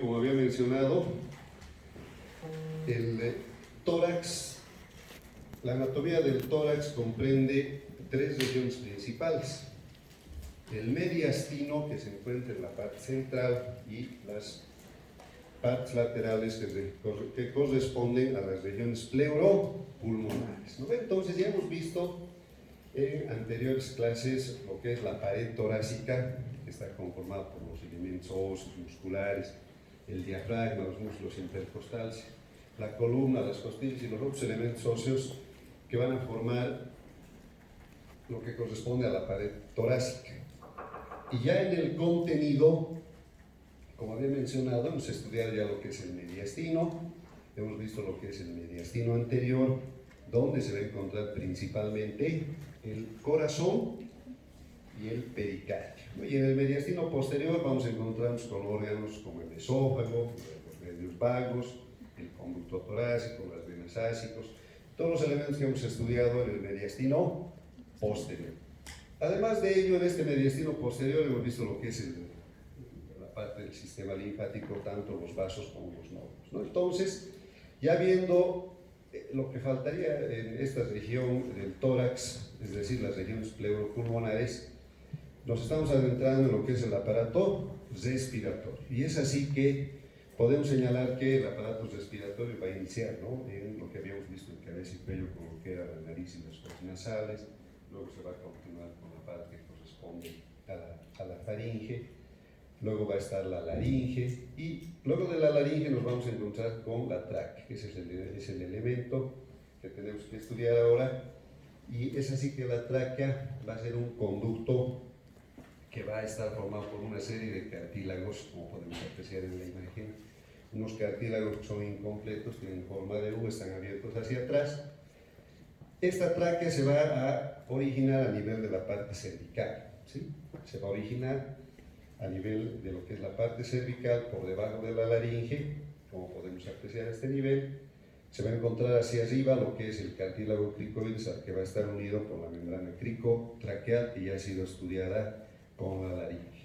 como había mencionado, el tórax, la anatomía del tórax comprende tres regiones principales: el mediastino, que se encuentra en la parte central, y las partes laterales que corresponden a las regiones pleuropulmonares, ¿no? Entonces ya hemos visto en anteriores clases lo que es la pared torácica, que está conformada por los elementos óseos, musculares, el diafragma, los músculos intercostales, la columna, las costillas y los otros elementos óseos que van a formar lo que corresponde a la pared torácica. Y ya en el contenido, como había mencionado, hemos estudiado ya lo que es el mediastino, hemos visto lo que es el mediastino anterior, donde se va a encontrar principalmente el corazón y el pericardio. Y en el mediastino posterior vamos a encontrarnos con órganos como el esófago, los medios vagos, el conducto torácico, las venas ásicos, todos los elementos que hemos estudiado en el mediastino posterior. Además de ello, en este mediastino posterior hemos visto lo que es la parte del sistema linfático, tanto los vasos como los nódulos, ¿no? Entonces, ya viendo lo que faltaría en esta región del tórax, es decir, las regiones pleuropulmonares, nos estamos adentrando en lo que es el aparato respiratorio. Y es así que podemos señalar que el aparato respiratorio va a iniciar, ¿no?, en lo que habíamos visto en cabeza y cuello, con lo que era la nariz y las fosas nasales. Luego se va a continuar con la parte que corresponde a la faringe. Luego va a estar la laringe, y luego de la laringe nos vamos a encontrar con la tráquea, que es el elemento que tenemos que estudiar ahora. Y es así que la tráquea va a ser un conducto que va a estar formado por una serie de cartílagos, como podemos apreciar en la imagen. Unos cartílagos que son incompletos, tienen forma de U, están abiertos hacia atrás. Esta tráquea se va a originar a nivel de la parte cervical, ¿sí? Se va a originar a nivel de lo que es la parte cervical, por debajo de la laringe, como podemos apreciar a este nivel. Se va a encontrar hacia arriba lo que es el cartílago cricoides, que va a estar unido por la membrana cricotraqueal, que ya ha sido estudiada con la laringe.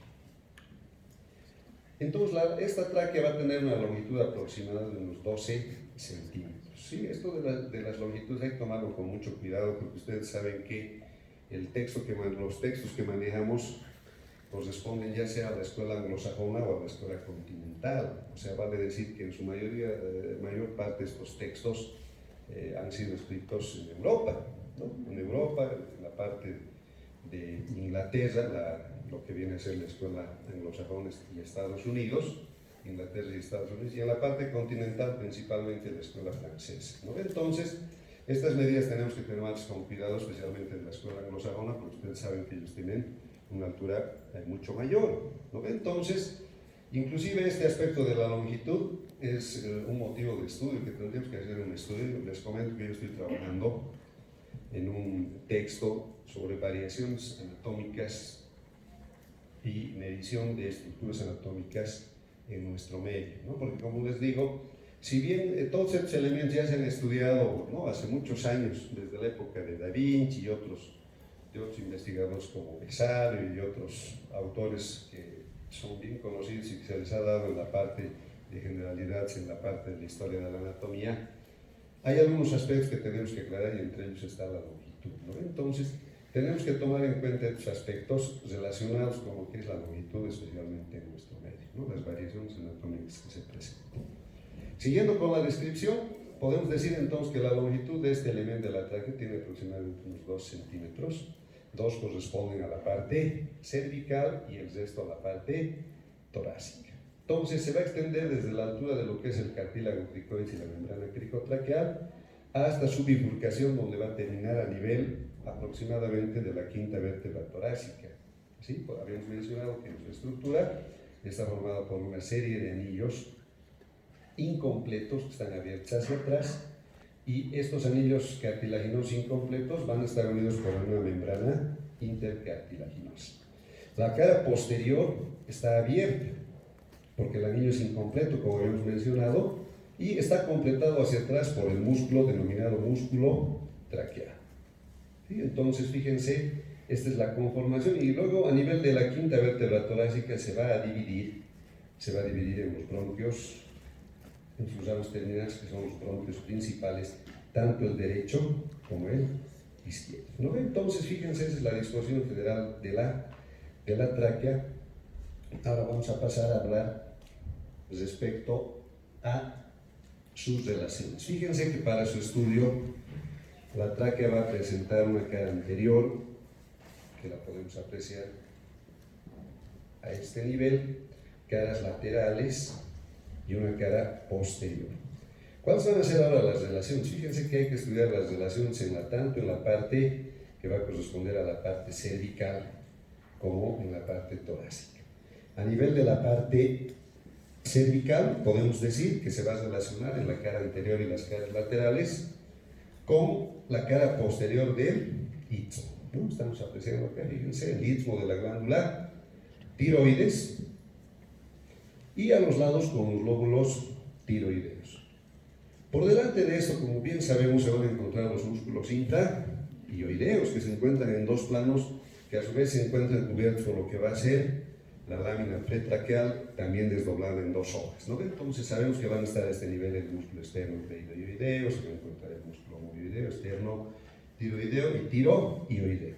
Entonces, esta tráquea va a tener una longitud aproximada de unos 12 centímetros. Sí, esto de las longitudes hay que tomarlo con mucho cuidado, porque ustedes saben que los textos que manejamos corresponden ya sea a la escuela anglosajona o a la escuela continental. O sea, vale decir que en su mayor parte estos textos han sido escritos en Europa, ¿no? En Europa, en la parte de Inglaterra, lo que viene a ser la escuela anglosajona y Estados Unidos, Inglaterra y Estados Unidos, y en la parte continental principalmente la escuela francesa, ¿no? Entonces, estas medidas tenemos que tenerlas con cuidado, especialmente en la escuela anglosajona, porque ustedes saben que ellos tienen una altura mucho mayor, ¿no? Entonces, inclusive este aspecto de la longitud es un motivo de estudio, que tendríamos que hacer un estudio. Les comento que yo estoy trabajando en un texto sobre variaciones anatómicas y medición de estructuras anatómicas en nuestro medio, ¿no? Porque, como les digo, si bien todos estos elementos ya se han estudiado, ¿no?, hace muchos años, desde la época de Da Vinci y de otros investigadores como Besario y otros autores que son bien conocidos y que se les ha dado en la parte de generalidades, en la parte de la historia de la anatomía, hay algunos aspectos que tenemos que aclarar, y entre ellos está la longitud, ¿no? Entonces, tenemos que tomar en cuenta estos aspectos relacionados con lo que es la longitud, especialmente en nuestro medio, ¿no?, las variaciones anatómicas que se presentan. Siguiendo con la descripción, podemos decir entonces que la longitud de este elemento de la tráquea tiene aproximadamente unos 2 centímetros. 2 corresponden a la parte cervical y el resto a la parte torácica. Entonces se va a extender desde la altura de lo que es el cartílago cricoides y la membrana cricotraqueal hasta su bifurcación, donde va a terminar a nivel aproximadamente de la quinta vértebra torácica. ¿Sí? Pues habíamos mencionado que nuestra estructura está formada por una serie de anillos incompletos que están abiertos hacia atrás, y estos anillos cartilaginosos incompletos van a estar unidos por una membrana intercartilaginosa. La cara posterior está abierta porque el anillo es incompleto, como hemos mencionado, y está completado hacia atrás por el músculo denominado músculo traqueal. ¿Sí? Entonces, fíjense, esta es la conformación, y luego a nivel de la quinta vértebra torácica se va a dividir se va a dividir en los bronquios, en sus ramas terminales, que son los bronquios principales, tanto el derecho como el izquierdo, ¿no? Entonces, fíjense, esa es la disposición general de la tráquea. Ahora vamos a pasar a hablar respecto a sus relaciones. Fíjense que para su estudio, la tráquea va a presentar una cara anterior, que la podemos apreciar a este nivel, caras laterales y una cara posterior. ¿Cuáles van a ser ahora las relaciones? Fíjense que hay que estudiar las relaciones tanto en la parte que va a corresponder a la parte cervical como en la parte torácica. A nivel de la parte cervical, podemos decir que se va a relacionar en la cara anterior y las caras laterales con la cara posterior del istmo, ¿no? Estamos apreciando acá, fíjense, el istmo de la glándula tiroides y a los lados con los lóbulos tiroideos. Por delante de esto, como bien sabemos, se van a encontrar los músculos intraioideos, que se encuentran en dos planos, que a su vez se encuentran cubiertos por lo que va a ser la lámina pretraqueal, también desdoblada en dos hojas, ¿no? Entonces sabemos que van a estar a este nivel el músculo externo cleidoioideo, se va a encontrar el músculo moioideo, externo tiroideo y tiroioideo,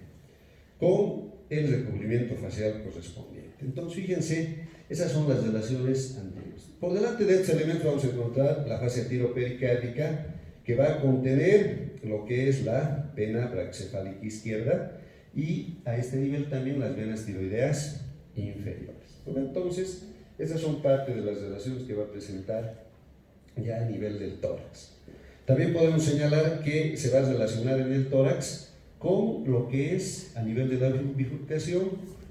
con el recubrimiento facial correspondiente. Entonces, fíjense, esas son las relaciones anteriores. Por delante de este elemento vamos a encontrar la fascia tiropericárdica, que va a contener lo que es la vena braquicefálica izquierda y a este nivel también las venas tiroideas inferiores. Entonces, esas son parte de las relaciones que va a presentar ya a nivel del tórax. También podemos señalar que se va a relacionar en el tórax con lo que es a nivel de la bifurcación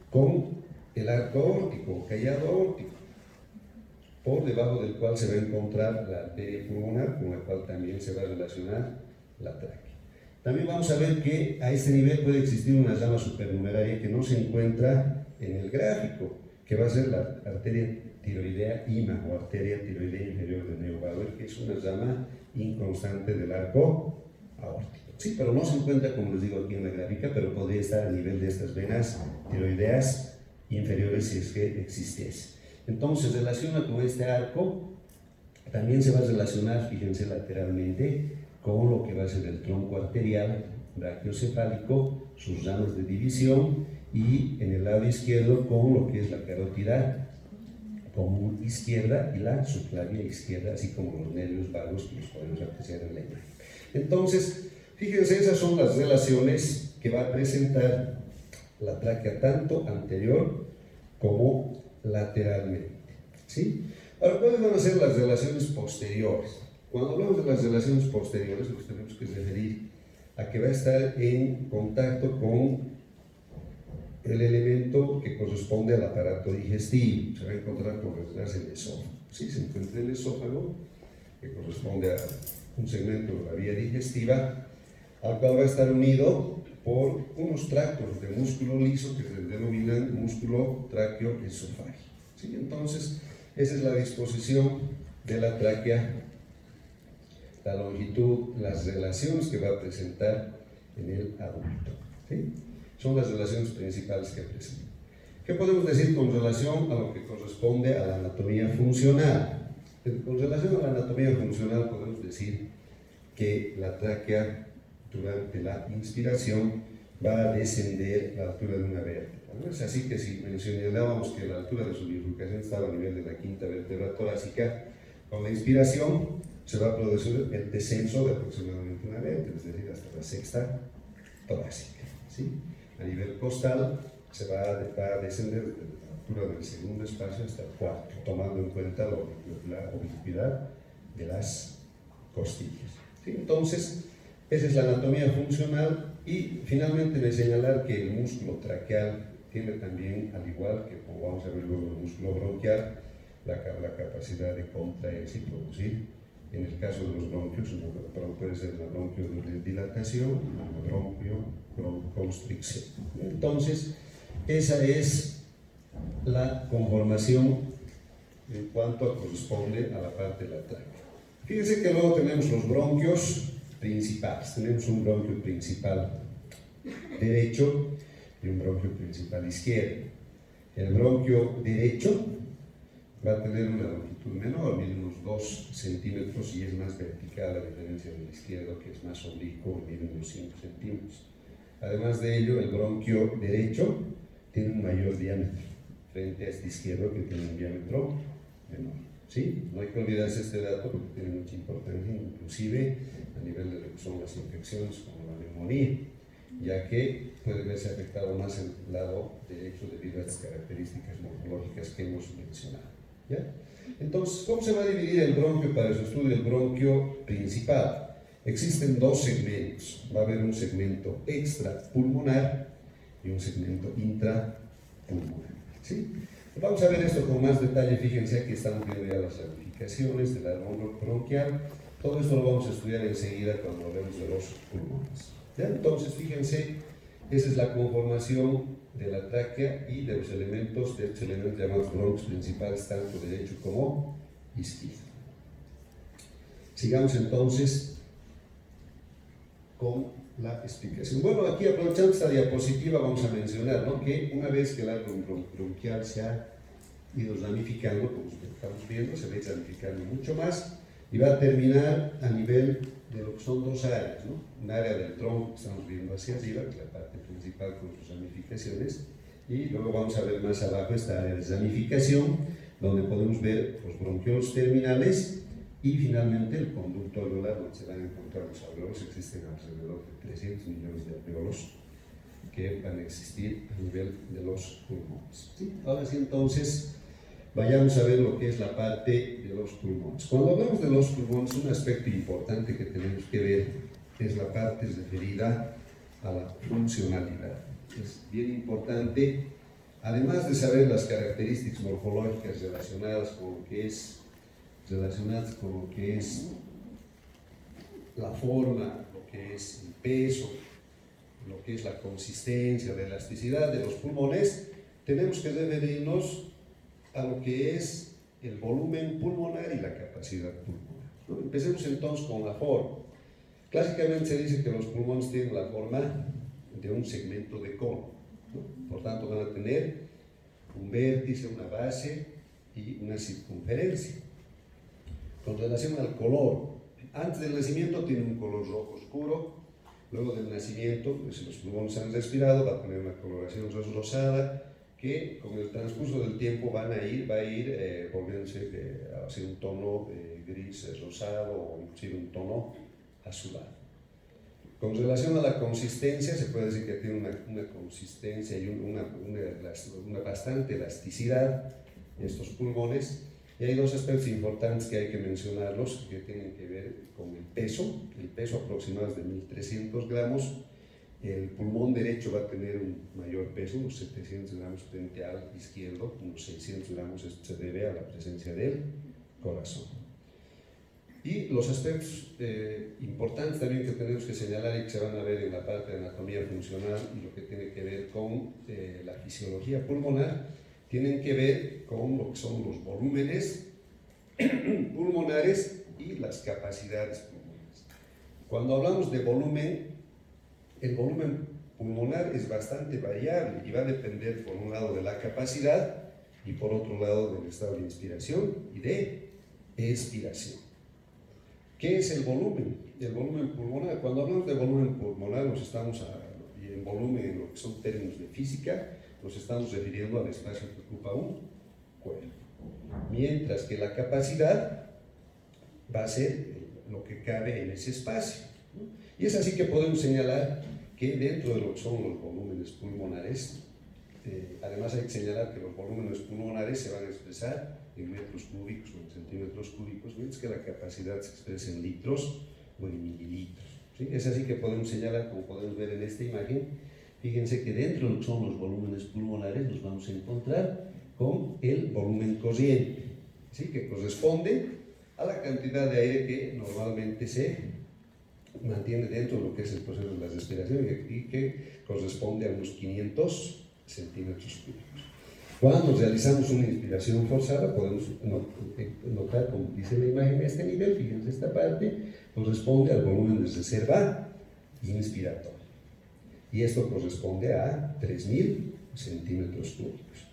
con el arco aórtico, callado aórtico, por debajo del cual se va a encontrar la arteria pulmonar, con la cual también se va a relacionar la tráquea. También vamos a ver que a este nivel puede existir una rama supernumeraria que no se encuentra en el gráfico, que va a ser la arteria tiroidea IMA o arteria tiroidea inferior de Neubauer, que es una rama inconstante del arco aórtico. Sí, pero no se encuentra, como les digo aquí en la gráfica, pero podría estar a nivel de estas venas tiroideas inferiores si es que existiese. Entonces, relaciona con este arco, también se va a relacionar, fíjense, lateralmente con lo que va a ser el tronco arterial brachiocefálico, sus ramas de división, y en el lado izquierdo con lo que es la carótida común izquierda y la subclavia izquierda, así como los nervios vagos que los podemos apreciar en la imagen. Entonces, fíjense, esas son las relaciones que va a presentar la tráquea tanto anterior como lateralmente, ¿sí? Ahora, ¿cuáles van a ser las relaciones posteriores? Cuando hablamos de las relaciones posteriores, nos tenemos que referir a que va a estar en contacto con el elemento que corresponde al aparato digestivo. Se va a encontrar por detrás del esófago. ¿Sí? Se encuentra el esófago, que corresponde a un segmento de la vía digestiva, al cual va a estar unido por unos tractos de músculo liso que se denominan músculo tráqueo-esofágico. ¿Sí? Entonces, esa es la disposición de la tráquea, la longitud, las relaciones que va a presentar en el adulto. ¿Sí? Son las relaciones principales que presenta. ¿Qué podemos decir con relación a lo que corresponde a la anatomía funcional? Con relación a la anatomía funcional podemos decir que la tráquea durante la inspiración va a descender a la altura de una vértebra, ¿no? Es así que si mencionábamos que la altura de su bifurcación estaba a nivel de la quinta vértebra torácica, con la inspiración se va a producir el descenso de aproximadamente una vértebra, es decir, hasta la sexta torácica, ¿sí? A nivel costal se va a descender desde la altura del segundo espacio hasta el cuarto, tomando en cuenta la oblicuidad de las costillas. ¿Sí? Entonces, esa es la anatomía funcional. Y finalmente de señalar que el músculo traqueal tiene también, al igual que como vamos a ver luego el músculo bronquial, la capacidad de contraerse y producir, en el caso de los bronquios, puede ser una bronquiodilatación, una broncoconstricción. Entonces, esa es la conformación en cuanto corresponde a la parte de la tráquea. Fíjense que luego tenemos los bronquios principales. Tenemos un bronquio principal derecho y un bronquio principal izquierdo. El bronquio derecho va a tener una longitud menor, mide unos 2 centímetros y es más vertical a diferencia del izquierdo que es más oblicuo, mide unos 5 centímetros. Además de ello, el bronquio derecho tiene un mayor diámetro frente a este izquierdo que tiene un diámetro menor. ¿Sí? No hay que olvidarse este dato porque tiene mucha importancia, inclusive a nivel de lo que son las infecciones como la neumonía, ya que puede verse afectado más el lado derecho debido a estas características morfológicas que hemos mencionado. ¿Ya? Entonces, ¿cómo se va a dividir el bronquio para su estudio? El bronquio principal. Existen dos segmentos. Va a haber un segmento extrapulmonar y un segmento intrapulmonar. ¿Sí? Vamos a ver esto con más detalle. Fíjense, aquí estamos viendo ya las ramificaciones del árbol bronquial. Todo esto lo vamos a estudiar enseguida cuando hablemos de los pulmones. ¿Ya? Entonces, fíjense, esa es la conformación de la tráquea y de los elementos llamados bronquios principales, tanto derecho como izquierdo. Sigamos entonces con la explicación. Bueno, aquí aprovechando esta diapositiva vamos a mencionar, ¿no?, que una vez que el árbol bronquial se ha ido ramificando, como estamos viendo, se va a ir ramificando mucho más y va a terminar a nivel de lo que son dos áreas, ¿no? Un área del tronco que estamos viendo hacia arriba, que es la parte principal con sus ramificaciones, y luego vamos a ver más abajo esta área de ramificación, donde podemos ver los bronquiolos terminales y finalmente el conducto alveolar, donde se van a encontrar los alveolos. Existen alrededor de 300 millones de alveolos que van a existir a nivel de los pulmones. ¿Sí? Ahora sí, entonces, vayamos a ver lo que es la parte de los pulmones. Cuando hablamos de los pulmones, un aspecto importante que tenemos que ver es la parte referida a la funcionalidad. Es bien importante, además de saber las características morfológicas relacionadas con lo que es la forma, lo que es el peso, lo que es la consistencia, la elasticidad de los pulmones, tenemos que referirnos a lo que es el volumen pulmonar y la capacidad pulmonar. ¿No? Empecemos entonces con la forma. Clásicamente se dice que los pulmones tienen la forma de un segmento de cono, ¿no? Por tanto van a tener un vértice, una base y una circunferencia. Con relación al color, antes del nacimiento tiene un color rojo oscuro, luego del nacimiento, pues, si los pulmones han respirado, va a tener una coloración rosada, que con el transcurso del tiempo va a ir volviéndose hacia un tono gris rosado o inclusive un tono azulado. Con relación a la consistencia, se puede decir que tiene una consistencia y una bastante elasticidad en estos pulmones. Y hay dos aspectos importantes que hay que mencionarlos, que tienen que ver con el peso. El peso aproximado es de 1.300 gramos. El pulmón derecho va a tener un mayor peso, unos 700 gramos frente al izquierdo, unos 600 gramos. Esto se debe a la presencia del corazón. Y los aspectos importantes también que tenemos que señalar y que se van a ver en la parte de anatomía funcional y lo que tiene que ver con la fisiología pulmonar, tienen que ver con lo que son los volúmenes pulmonares y las capacidades pulmonares. Cuando hablamos de volumen, el volumen pulmonar es bastante variable y va a depender por un lado de la capacidad y por otro lado del estado de inspiración y de expiración. ¿Qué es el volumen? El volumen pulmonar. Cuando hablamos de volumen pulmonar y en volumen en lo que son términos de física, nos estamos refiriendo al espacio que ocupa un cuerpo. Mientras que la capacidad va a ser lo que cabe en ese espacio, ¿no? Y es así que podemos señalar que dentro de lo que son los volúmenes pulmonares, además hay que señalar que los volúmenes pulmonares se van a expresar en metros cúbicos o en centímetros cúbicos, mientras que la capacidad se expresa en litros o en mililitros. ¿Sí? Es así que podemos señalar, como podemos ver en esta imagen, fíjense que dentro de lo que son los volúmenes pulmonares nos vamos a encontrar con el volumen corriente, ¿sí?, que corresponde a la cantidad de aire que normalmente se mantiene dentro de lo que es el proceso de la respiración y que corresponde a unos 500 centímetros cúbicos. Cuando realizamos una inspiración forzada, podemos notar, como dice la imagen, este nivel, fíjense, esta parte corresponde al volumen de reserva inspiratoria. Y esto corresponde a 3.000 centímetros cúbicos.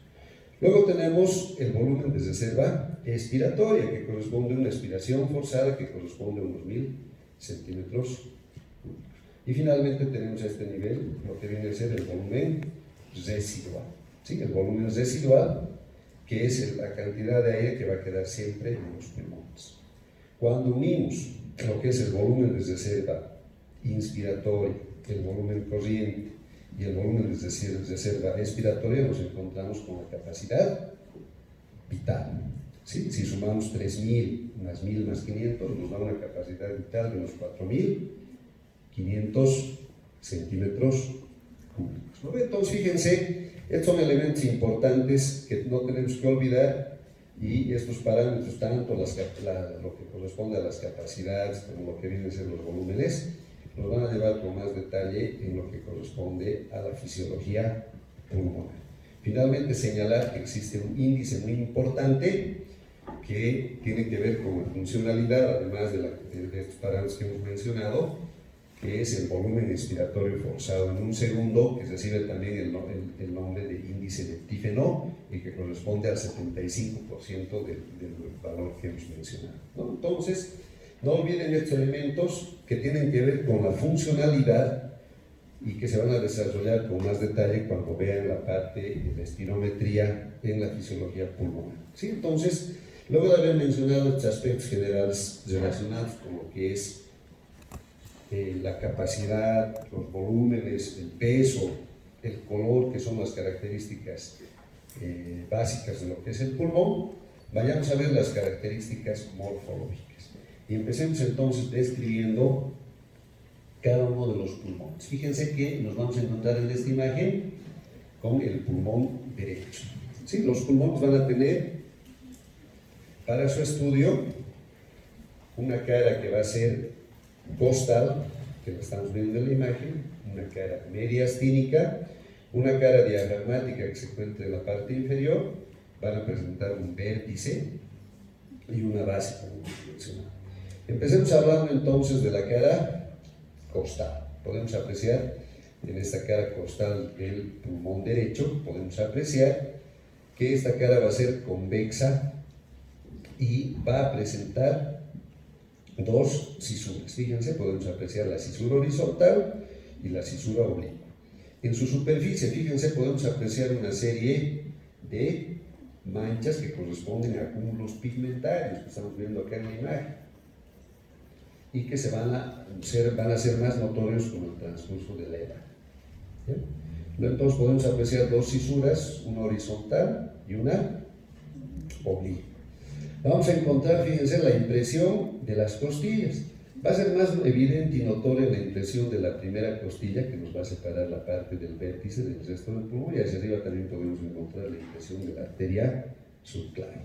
Luego tenemos el volumen de reserva expiratoria, que corresponde a una expiración forzada que corresponde a unos 1000 centímetros cúbicos. Y finalmente tenemos a este nivel lo que viene a ser el volumen residual. ¿Sí? El volumen residual, que es la cantidad de aire que va a quedar siempre en los pulmones. Cuando unimos lo que es el volumen de reserva inspiratoria, el volumen corriente y el volumen de reserva expiratoria, nos encontramos con la capacidad vital. ¿Sí? Si sumamos 3.000 más 1.000 más 500, nos da una capacidad vital de unos 4.500 centímetros cúbicos, ¿no? Entonces, fíjense, estos son elementos importantes que no tenemos que olvidar, y estos parámetros, tanto lo que corresponde a las capacidades como lo que vienen a ser los volúmenes, nos van a llevar con más detalle en lo que corresponde a la fisiología pulmonar. Finalmente, señalar que existe un índice muy importante que tiene que ver con la funcionalidad, además de estos parámetros que hemos mencionado, que es el volumen expiratorio forzado en un segundo, que recibe también el nombre de índice de Tífeno y que corresponde al 75% del valor que hemos mencionado, ¿no? Entonces, no olviden estos elementos que tienen que ver con la funcionalidad y que se van a desarrollar con más detalle cuando vean la parte de la espirometría en la fisiología pulmonar. ¿Sí? Entonces, luego de haber mencionado estos aspectos generales relacionados con lo que es la capacidad, los volúmenes, el peso, el color, que son las características básicas de lo que es el pulmón, vayamos a ver las características morfológicas. Y empecemos entonces describiendo cada uno de los pulmones. Fíjense que nos vamos a encontrar en esta imagen con el pulmón derecho. ¿Sí? Los pulmones van a tener, para su estudio, una cara que va a ser costal, que la estamos viendo en la imagen, una cara mediastínica, una cara diafragmática que se encuentra en la parte inferior, van a presentar un vértice y una base, como mencionaba. Empecemos hablando entonces de la cara costal. Podemos apreciar en esta cara costal del pulmón derecho, podemos apreciar que esta cara va a ser convexa y va a presentar dos cisuras. Fíjense, podemos apreciar la cisura horizontal y la cisura oblicua. En su superficie, fíjense, podemos apreciar una serie de manchas que corresponden a cúmulos pigmentarios que estamos viendo acá en la imagen y que van a ser más notorios con el transcurso de la edad. ¿Bien? Entonces podemos apreciar dos cisuras, una horizontal y una oblicua. Vamos a encontrar, fíjense, la impresión de las costillas. Va a ser más evidente y notoria la impresión de la primera costilla, que nos va a separar la parte del vértice del resto del pulmón, y hacia arriba también podemos encontrar la impresión de la arteria subclaviana.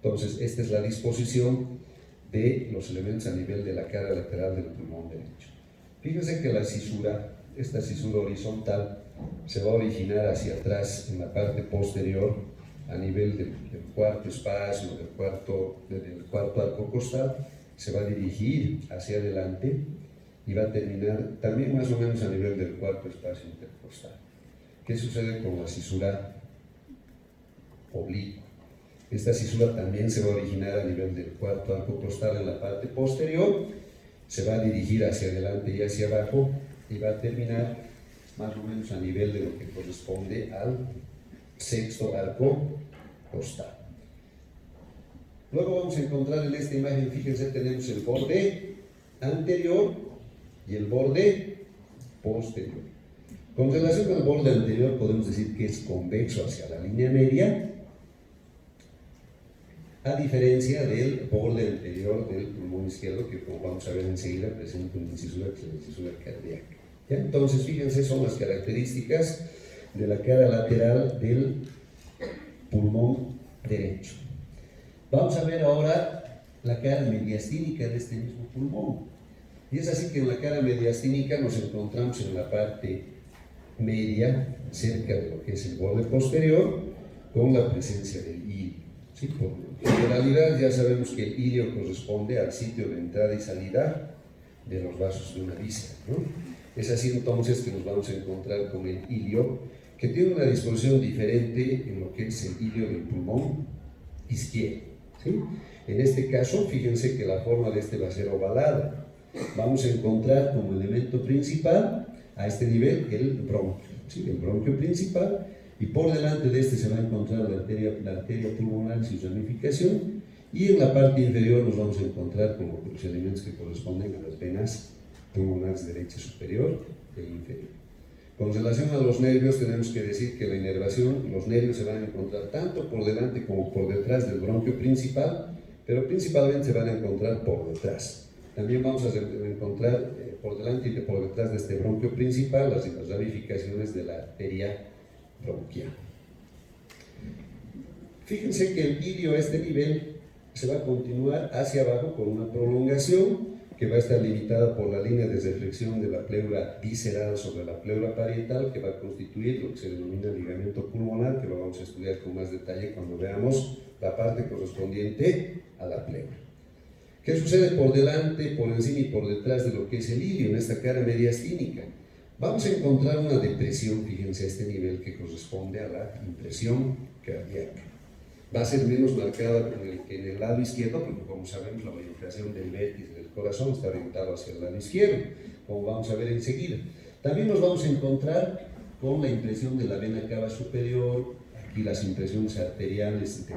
Entonces, esta es la disposición de los elementos a nivel de la cara lateral del pulmón derecho. Fíjense que la cisura, esta cisura horizontal, se va a originar hacia atrás en la parte posterior, a nivel del cuarto espacio, del cuarto arco costal, se va a dirigir hacia adelante y va a terminar también más o menos a nivel del cuarto espacio intercostal. ¿Qué sucede con la cisura oblicua? Esta cisura también se va a originar a nivel del cuarto arco costal en la parte posterior, se va a dirigir hacia adelante y hacia abajo y va a terminar más o menos a nivel de lo que corresponde al sexto arco costal. Luego vamos a encontrar en esta imagen, fíjense, tenemos el borde anterior y el borde posterior. Con relación al borde anterior podemos decir que es convexo hacia la línea media, a diferencia del borde anterior del pulmón izquierdo, que como vamos a ver enseguida presenta una cisura que es la cisura cardíaca. ¿Ya? Entonces, fíjense, son las características de la cara lateral del pulmón derecho. Vamos a ver ahora la cara mediastínica de este mismo pulmón. Y es así que en la cara mediastínica nos encontramos en la parte media, cerca de lo que es el borde posterior, con la presencia del ilio. ¿Sí? Por generalidad ya sabemos que el ilio corresponde al sitio de entrada y salida de los vasos de una víscera, ¿no? Es así entonces que nos vamos a encontrar con el ilio, que tiene una disposición diferente en lo que es el ilio del pulmón izquierdo, ¿sí? En este caso, fíjense que la forma de este va a ser ovalada. Vamos a encontrar como elemento principal a este nivel el bronquio, ¿sí? El bronquio principal, y por delante de este se va a encontrar la arteria pulmonar y su ramificación, y en la parte inferior nos vamos a encontrar como los elementos que corresponden a las venas pulmonares derecha superior e inferior. Con relación a los nervios, tenemos que decir que la inervación, los nervios se van a encontrar tanto por delante como por detrás del bronquio principal, pero principalmente se van a encontrar por detrás. También vamos a encontrar por delante y por detrás de este bronquio principal las ramificaciones de la arteria bronquial. Fíjense que el ilio a este nivel se va a continuar hacia abajo con una prolongación que va a estar limitada por la línea de reflexión de la pleura visceral sobre la pleura parietal, que va a constituir lo que se denomina ligamento pulmonar, que lo vamos a estudiar con más detalle cuando veamos la parte correspondiente a la pleura. ¿Qué sucede por delante, por encima y por detrás de lo que es el ilio en esta cara mediastínica? Vamos a encontrar una depresión, fíjense, a este nivel que corresponde a la impresión cardíaca. Va a ser menos marcada que en el lado izquierdo, porque como sabemos la orientación del vértice del corazón está orientado hacia el lado izquierdo, como vamos a ver enseguida. También nos vamos a encontrar con la impresión de la vena cava superior, aquí las impresiones arteriales, de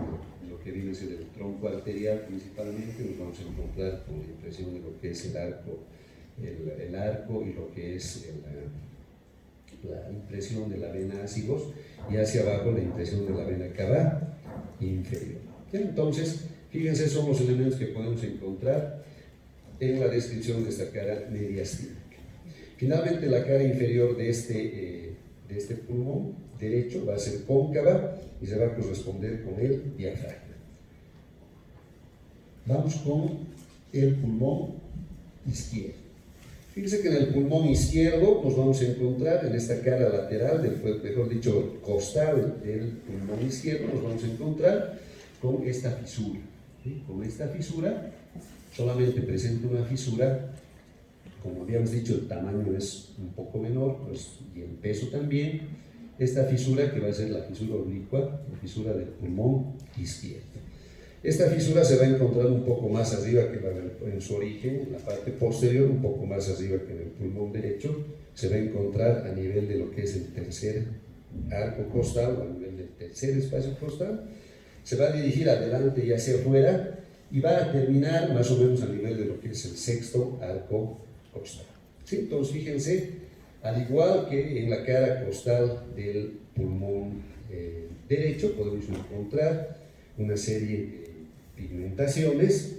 lo que viene a ser el tronco arterial principalmente, nos vamos a encontrar con la impresión de lo que es el arco y lo que es la impresión de la vena ácigos, y hacia abajo la impresión de la vena cava inferior. Entonces, fíjense, son los elementos que podemos encontrar en la descripción de esta cara mediastínica. Finalmente, la cara inferior de este pulmón derecho va a ser cóncava y se va a corresponder con el diafragma. Vamos con el pulmón izquierdo. Fíjense que en el pulmón izquierdo nos vamos a encontrar en esta cara lateral, mejor dicho, costal del pulmón izquierdo, nos vamos a encontrar con esta fisura. ¿Sí? Con esta fisura, solamente presenta una fisura, como habíamos dicho, el tamaño es un poco menor, pues, y el peso también. Esta fisura que va a ser la fisura oblicua, la fisura del pulmón izquierdo. Esta fisura se va a encontrar un poco más arriba que en su origen, en la parte posterior, un poco más arriba que en el pulmón derecho. Se va a encontrar a nivel de lo que es el tercer arco costal, o a nivel del tercer espacio costal. Se va a dirigir adelante y hacia afuera y va a terminar más o menos a nivel de lo que es el sexto arco costal. ¿Sí? Entonces, fíjense, al igual que en la cara costal del pulmón derecho, podemos encontrar una serie de pigmentaciones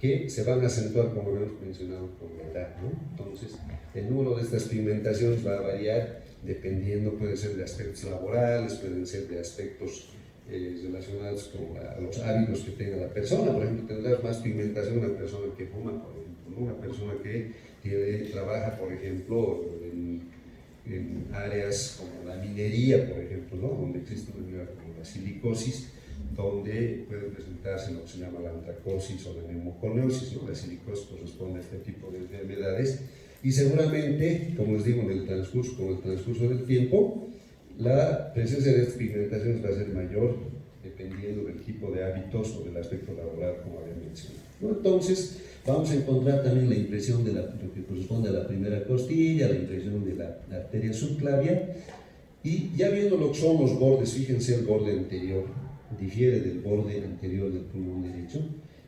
que se van a acentuar, como hemos mencionado, con la edad, ¿no? Entonces, el número de estas pigmentaciones va a variar dependiendo, puede ser de aspectos laborales, pueden ser de aspectos relacionados con los hábitos que tenga la persona. Por ejemplo, tendrá más pigmentación una persona que fuma, por ejemplo, ¿no? Una persona que trabaja, por ejemplo, en áreas como la minería, por ejemplo, ¿no? Donde existe una como la silicosis, donde puede presentarse lo que se llama la antracosis o la neumoconiosis, ¿no? La silicosis corresponde a este tipo de enfermedades, y seguramente, como les digo, con el transcurso del tiempo, la presencia de estas pigmentaciones va a ser mayor dependiendo del tipo de hábitos o del aspecto laboral, como había mencionado, ¿no? Entonces, vamos a encontrar también la impresión de lo que corresponde a la primera costilla, la impresión de la arteria subclavia, y ya viendo lo que son los bordes, fíjense, el borde anterior difiere del borde anterior del pulmón derecho,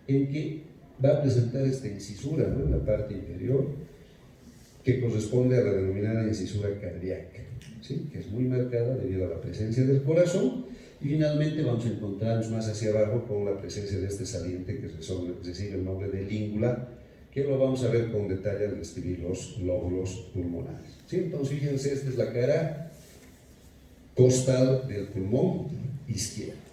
en que va a presentar esta incisura, ¿no? En la parte inferior, que corresponde a la denominada incisura cardíaca, ¿sí? Que es muy marcada debido a la presencia del corazón. Y finalmente vamos a encontrarnos más hacia abajo con la presencia de este saliente que recibe el nombre de língula, que lo vamos a ver con detalle al describir los lóbulos pulmonares, ¿sí? Entonces, fíjense, esta es la cara costal del pulmón izquierdo.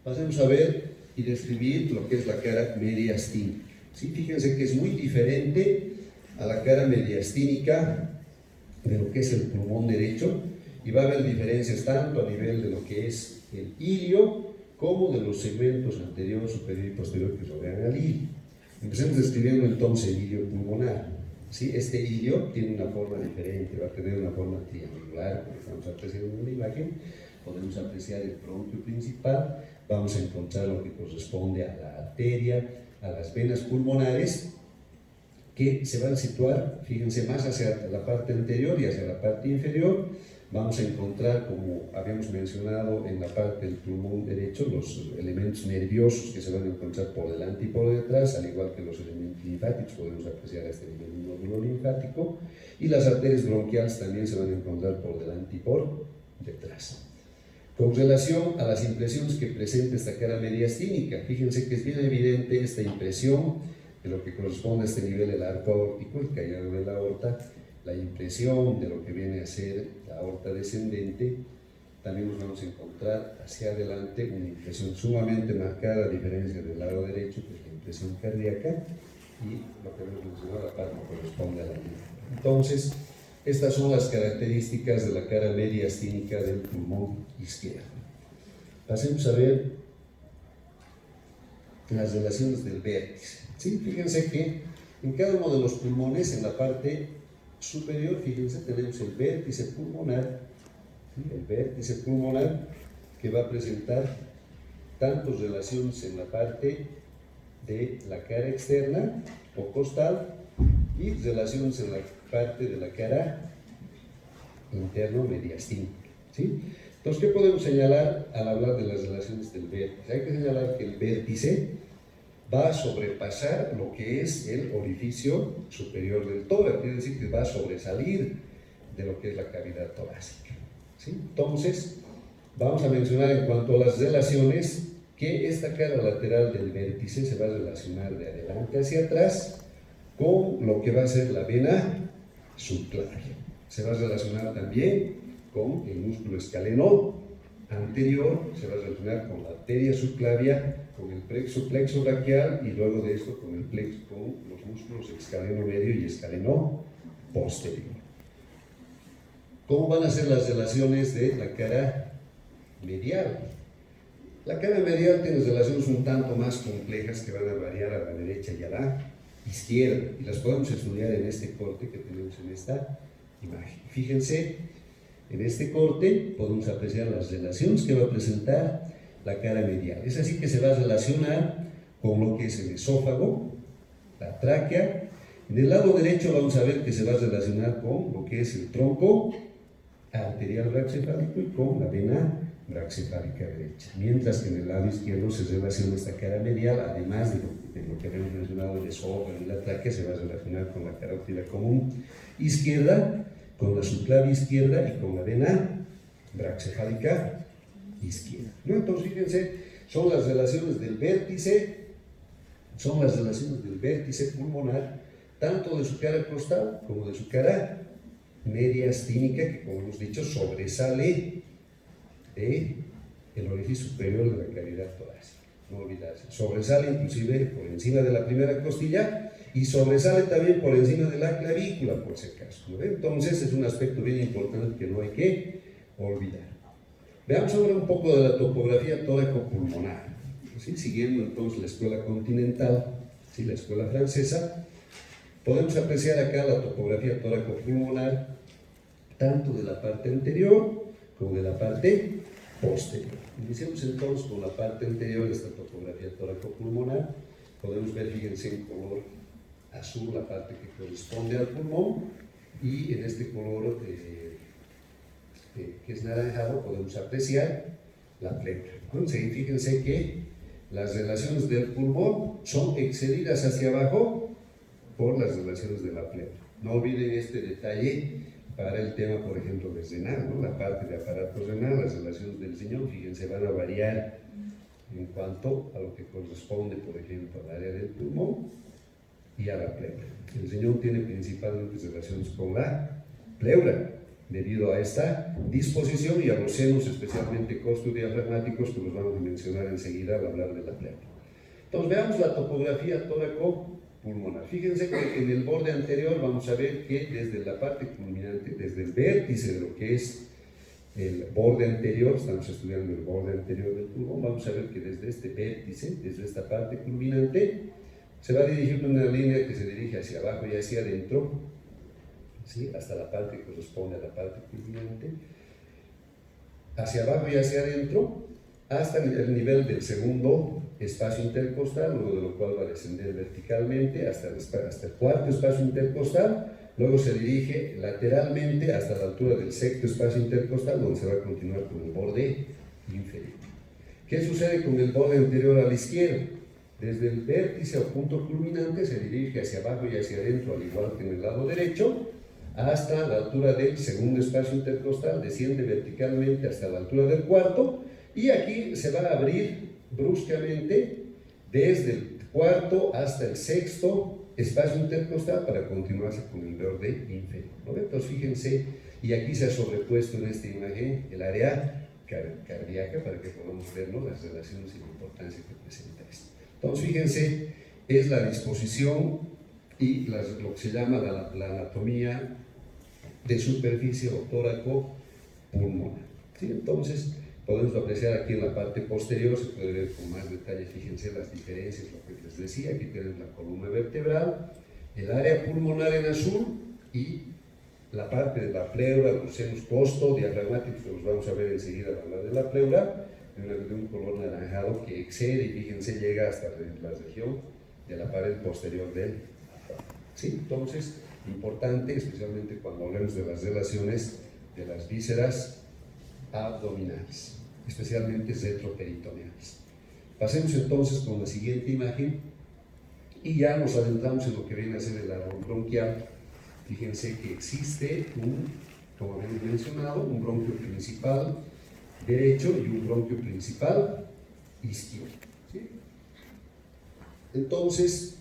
Pasemos a ver y describir lo que es la cara mediastínica, ¿sí? Fíjense que es muy diferente a la cara mediastínica de lo que es el pulmón derecho, y va a haber diferencias tanto a nivel de lo que es el ilio como de los segmentos anterior, superior y posterior que rodean al ilio. Empecemos describiendo entonces el ilio pulmonar. ¿sí? Este ilio tiene una forma diferente, va a tener una forma triangular, como estamos apreciando en la imagen. Podemos apreciar el bronquio principal, vamos a encontrar lo que corresponde a la arteria, a las venas pulmonares, que se van a situar, fíjense, más hacia la parte anterior y hacia la parte inferior. Vamos a encontrar, como habíamos mencionado, en la parte del pulmón derecho, los elementos nerviosos que se van a encontrar por delante y por detrás, al igual que los elementos linfáticos, podemos apreciar a este nivel un nódulo linfático, y las arterias bronquiales también se van a encontrar por delante y por detrás. Con relación a las impresiones que presenta esta cara mediastínica, fíjense que es bien evidente esta impresión de lo que corresponde a este nivel del arco aórtico, el callado de la aorta, la impresión de lo que viene a ser la aorta descendente. También nos vamos a encontrar hacia adelante una impresión sumamente marcada, a diferencia del lado derecho, que es la impresión cardíaca, y lo que hemos mencionado, la parte que corresponde a la língua. Entonces, estas son las características de la cara mediastínica del pulmón izquierdo. Pasemos a ver las relaciones del vértice. ¿Sí? Fíjense que en cada uno de los pulmones, en la parte superior, fíjense, tenemos el vértice pulmonar, ¿sí? El vértice pulmonar que va a presentar tantas relaciones en la parte de la cara externa o costal y relaciones en la parte de la cara interno mediastínica, ¿sí? Entonces, ¿qué podemos señalar al hablar de las relaciones del vértice? Hay que señalar que el vértice va a sobrepasar lo que es el orificio superior del tórax, quiere decir que va a sobresalir de lo que es la cavidad torácica, ¿sí? Entonces, vamos a mencionar en cuanto a las relaciones que esta cara lateral del vértice se va a relacionar de adelante hacia atrás con lo que va a ser la vena subclavia. Se va a relacionar también con el músculo escaleno anterior, se va a relacionar con la arteria subclavia, con el plexo braquial y luego de esto con los músculos escaleno medio y escaleno posterior. ¿Cómo van a ser las relaciones de la cara medial? La cara medial tiene relaciones un tanto más complejas que van a variar a la derecha y a la izquierda, y las podemos estudiar en este corte que tenemos en esta imagen. Fíjense, en este corte podemos apreciar las relaciones que va a presentar la cara medial. Es así que se va a relacionar con lo que es el esófago, la tráquea. En el lado derecho vamos a ver que se va a relacionar con lo que es el tronco arterial braxcefálico y con la vena braxcefálica derecha, mientras que en el lado izquierdo se relaciona esta cara medial, además de lo que habíamos mencionado, el esófago y la tráquea, se va a relacionar con la carótida común izquierda, con la subclavia izquierda y con la vena braxcefálica izquierda. ¿No? Entonces, fíjense, son las relaciones del vértice pulmonar, tanto de su cara costal como de su cara mediastínica, que como hemos dicho, sobresale del orificio superior de la cavidad torácica. No olvidarse, sobresale inclusive por encima de la primera costilla y sobresale también por encima de la clavícula, por si acaso, ¿no? Entonces es un aspecto bien importante que no hay que olvidar. Veamos ahora un poco de la topografía tóraco-pulmonar, ¿sí? Siguiendo entonces la escuela continental, ¿sí? La escuela francesa, podemos apreciar acá la topografía tóraco-pulmonar tanto de la parte anterior como de la parte posterior. Iniciamos entonces con la parte anterior de esta topografía tóraco-pulmonar. Podemos ver, fíjense, en color azul la parte que corresponde al pulmón, y en este color que es naranjado podemos apreciar la pleura. Entonces, fíjense que las relaciones del pulmón son excedidas hacia abajo por las relaciones de la pleura. No olviden este detalle para el tema, por ejemplo, del renal, ¿no? La parte de aparato renal, las relaciones del riñón, fíjense, van a variar en cuanto a lo que corresponde, por ejemplo, al área del pulmón y a la pleura. El riñón tiene principalmente relaciones con la pleura, debido a esta disposición y a los senos, especialmente costodiafragmáticos, que los vamos a mencionar enseguida al hablar de la pleura. Entonces, veamos la topografía tóraco-pulmonar. Fíjense que en el borde anterior vamos a ver que desde la parte culminante, desde el vértice de lo que es el borde anterior, estamos estudiando el borde anterior del pulmón, vamos a ver que desde este vértice, desde esta parte culminante, se va a dirigir una línea que se dirige hacia abajo y hacia adentro, ¿sí? Hasta la parte que corresponde a la parte culminante, hacia abajo y hacia adentro, hasta el nivel del segundo espacio intercostal, luego de lo cual va a descender verticalmente hasta el cuarto espacio intercostal, luego se dirige lateralmente hasta la altura del sexto espacio intercostal, donde se va a continuar con el borde inferior. ¿Qué sucede con el borde anterior a la izquierda? Desde el vértice o punto culminante se dirige hacia abajo y hacia adentro, al igual que en el lado derecho, hasta la altura del segundo espacio intercostal, desciende verticalmente hasta la altura del cuarto, y aquí se va a abrir bruscamente desde el cuarto hasta el sexto espacio intercostal para continuarse con el borde inferior, ¿no? Entonces fíjense, y aquí se ha sobrepuesto en esta imagen el área cardíaca para que podamos ver, ¿no?, las relaciones y la importancia que presenta esto. Entonces fíjense, es la disposición y lo que se llama la anatomía de superficie o tóraco pulmonar, ¿sí? Entonces podemos apreciar aquí en la parte posterior, se puede ver con más detalle, fíjense las diferencias, lo que les decía, aquí tenemos la columna vertebral, el área pulmonar en azul y la parte de la pleura, los senos costo, diafragmáticos, que los vamos a ver enseguida al hablar de la pleura, de un color naranjado que excede y fíjense llega hasta la región de la pared posterior del abdomen, ¿sí? Entonces, importante, especialmente cuando hablemos de las relaciones de las vísceras abdominales, especialmente retroperitoneales. Pasemos entonces con la siguiente imagen y ya nos adentramos en lo que viene a ser el árbol bronquial. Fíjense que existe como habíamos mencionado, un bronquio principal derecho y un bronquio principal izquierdo, ¿sí? Entonces,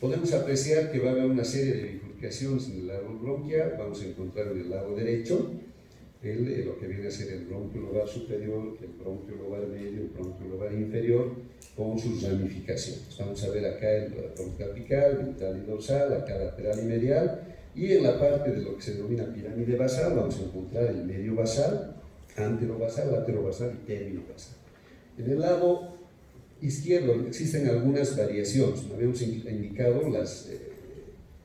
podemos apreciar que va a haber una serie de bifurcaciones en el árbol bronquial. Vamos a encontrar en el lado derecho lo que viene a ser el bronquio lobar superior, el bronquio lobar medio, el bronquio lobar inferior, con sus ramificaciones. Vamos a ver acá el bronquio apical, ventral y dorsal, acá lateral y medial, y en la parte de lo que se denomina pirámide basal vamos a encontrar el medio basal, anterobasal, laterobasal y terminobasal. En el lado izquierdo existen algunas variaciones, habíamos indicado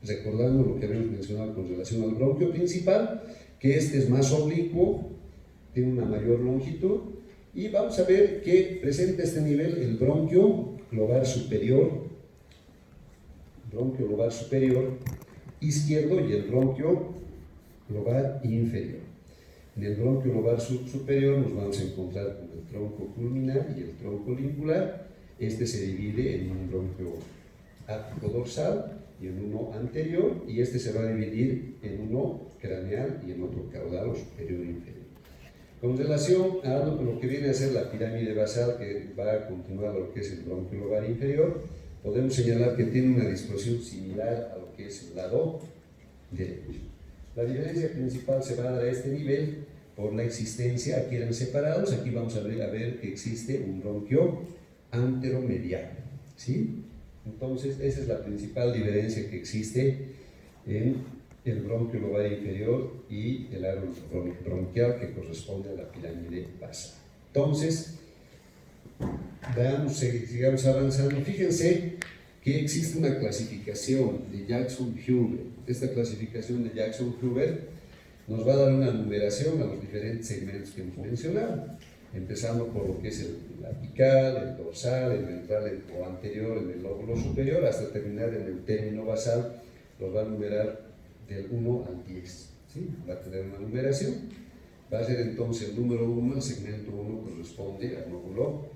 recordando lo que habíamos mencionado con relación al bronquio principal, que este es más oblicuo, tiene una mayor longitud, y vamos a ver que presenta este nivel el bronquio lobar superior izquierdo y el bronquio lobar inferior. En el bronquio lobar superior nos vamos a encontrar con el tronco culminal y el tronco lingular. Este se divide en un bronquio ápico dorsal y en uno anterior, y este se va a dividir en uno craneal y en otro caudal o superior e inferior. Con relación a lo que viene a ser la pirámide basal, que va a continuar lo que es el bronquio lobar inferior, podemos señalar que tiene una disposición similar a lo que es el lado derecho. La diferencia principal se va a dar a este nivel por la existencia, aquí eran separados, aquí vamos a ver que existe un bronquio anteromedial, ¿sí? Entonces, esa es la principal diferencia que existe en el bronquio lobar inferior y el árbol bronquial que corresponde a la pirámide basal. Entonces, sigamos avanzando. Fíjense que existe una clasificación de Jackson-Huber. Esta clasificación de Jackson-Huber nos va a dar una numeración a los diferentes segmentos que hemos mencionado, empezando por lo que es el apical, el dorsal, el ventral o anterior en el lóbulo superior, hasta terminar en el término basal. Los va a numerar del 1 al 10, ¿sí? Va a tener una numeración. Va a ser entonces el número 1, el segmento 1 corresponde al lóbulo,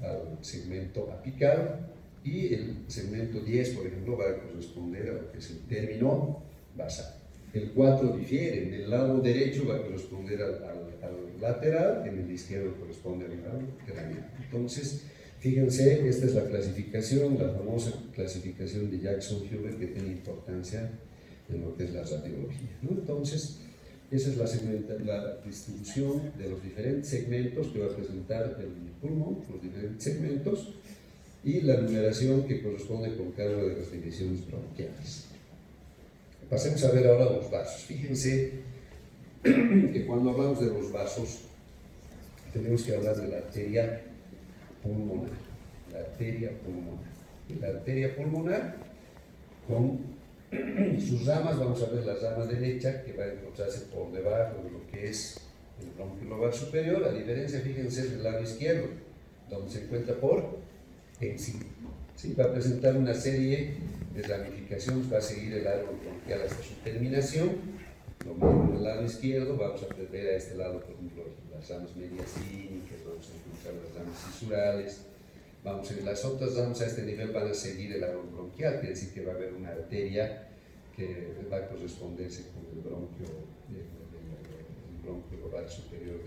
al segmento apical, y el segmento 10, por ejemplo, va a corresponder a lo que es el término basal. El 4 difiere, en el lado derecho va a corresponder al lateral, en el izquierdo corresponde al lado craneal. Entonces, fíjense, esta es la clasificación, la famosa clasificación de Jackson-Huber, que tiene importancia en lo que es la radiología, ¿no? Entonces, esa es la distribución de los diferentes segmentos que va a presentar el pulmón, los diferentes segmentos, y la numeración que corresponde con cada una de las divisiones bronquiales. Pasemos a ver ahora los vasos. Fíjense que cuando hablamos de los vasos, tenemos que hablar de la arteria pulmonar. La arteria pulmonar. La arteria pulmonar con sus ramas, vamos a ver la rama derecha que va a encontrarse por debajo de lo que es el bronquio lobar superior, a diferencia, fíjense, del lado izquierdo, donde se encuentra por encima. ¿Sí? Va a presentar una serie de ramificaciones, va a seguir el árbol bronquial hasta su terminación. Lo mismo en el lado izquierdo, vamos a ver a este lado, por ejemplo, las ramas mediastínicas, vamos a encontrar las ramas cisurales. Vamos a ver, las otras ramas a este nivel van a seguir el árbol bronquial, quiere decir que va a haber una arteria que va a corresponderse con el bronquio, el bronquio lobar superior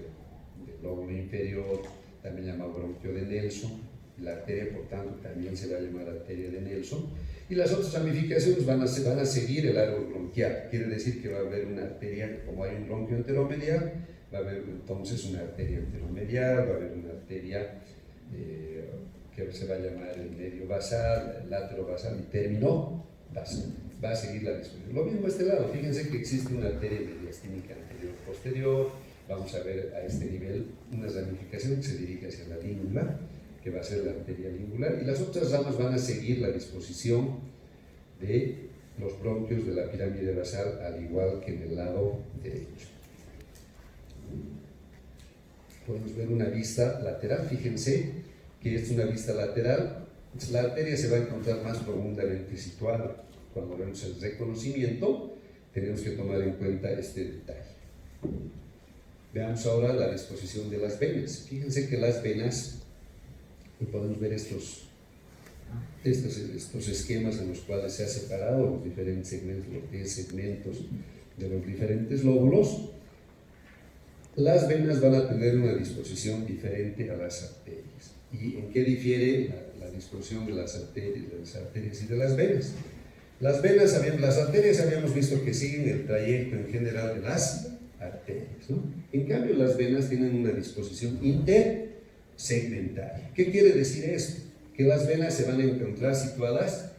del lóbulo inferior, también llamado bronquio de Nelson. La arteria, por tanto, también se va a llamar arteria de Nelson. Y las otras ramificaciones van a seguir el árbol bronquial. Quiere decir que va a haber una arteria, como hay un bronquio enteromedial, va a haber entonces una arteria enteromedial, va a haber una arteria que se va a llamar el medio basal, el látero basal y término basal. Va a seguir la disposición. Lo mismo a este lado, fíjense que existe una arteria mediastínica anterior-posterior. Vamos a ver a este nivel una ramificación que se dirige hacia la língula, que va a ser la arteria lingular, y las otras ramas van a seguir la disposición de los bronquios de la pirámide basal, al igual que en el lado derecho. Podemos ver una vista lateral, fíjense que es una vista lateral, la arteria se va a encontrar más profundamente situada. Cuando vemos el reconocimiento, tenemos que tomar en cuenta este detalle. Veamos ahora la disposición de las venas. Fíjense que las venas, y podemos ver estos esquemas en los cuales se ha separado los diferentes segmentos, los 10 segmentos de los diferentes lóbulos. Las venas van a tener una disposición diferente a las arterias. ¿Y en qué difiere la disposición de las arterias y de las venas? Las arterias habíamos visto que siguen el trayecto en general de las arterias, ¿no? En cambio, las venas tienen una disposición intersegmentaria. ¿Qué quiere decir esto? Que las venas se van a encontrar situadas